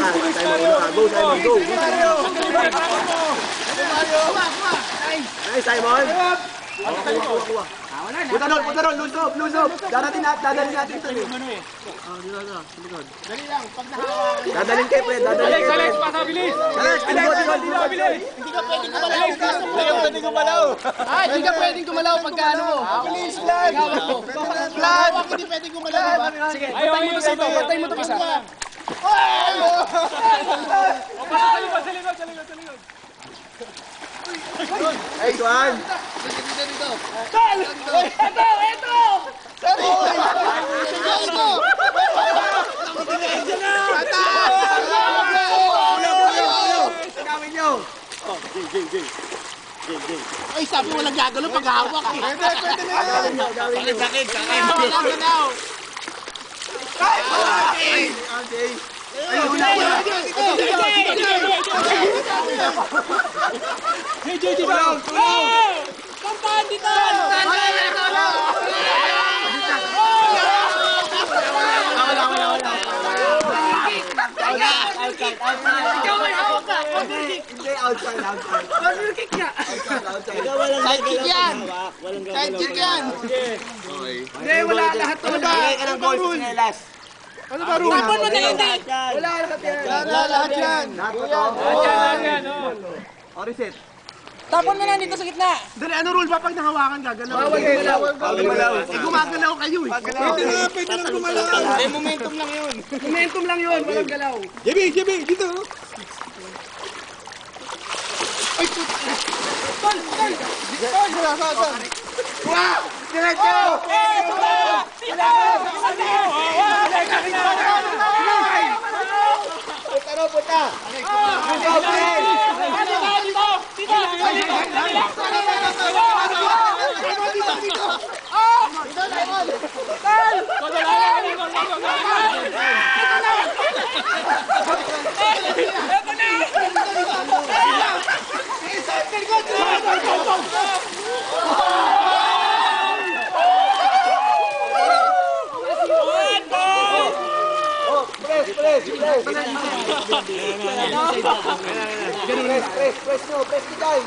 Go, Simon, go. Nice, Simon. Kuha. Punta doon, lusob. Dadalhin natin ito. Dali lang, pag nahawakan. Dadalhin kayo, Fred. Alex, pasa, bilis. Alex, bilis. Hindi ka pwedeng gumalaw. Hindi ka pwedeng gumalaw pagka ano mo. Bilis, Vlad. Vlad, hindi pwedeng gumalaw. Sige, patay mo ito isa. Sa likod. Nice one. Dito. Ito! Gawin nyo. Ay, sabi walang gagalaw pag hawak eh. Pwede na yan. Gawin nyo. Sakit. Walang galaw. Okay. Kampaan dito! Hindi, outside. Corner kick niya! Sidekick yan. Sidekick yan. Hindi, wala lahat to. Ano ba rule? Tapon mo na hindi! Wala lahat yan. Wala lahat yan. Yan. O, reset. Tapon mo na dito sa gitna! Dali, ano rule ba pag nahawakan gagalaw? Bawal gumalaw. Eh, gumagalaw kayo eh. Pwede lang gumalaw. Momentum lang yun. Walang galaw. Jimmy, dito. Ay, Tol! Wow! Diretso! Punta! Press nyo, press nyo guys.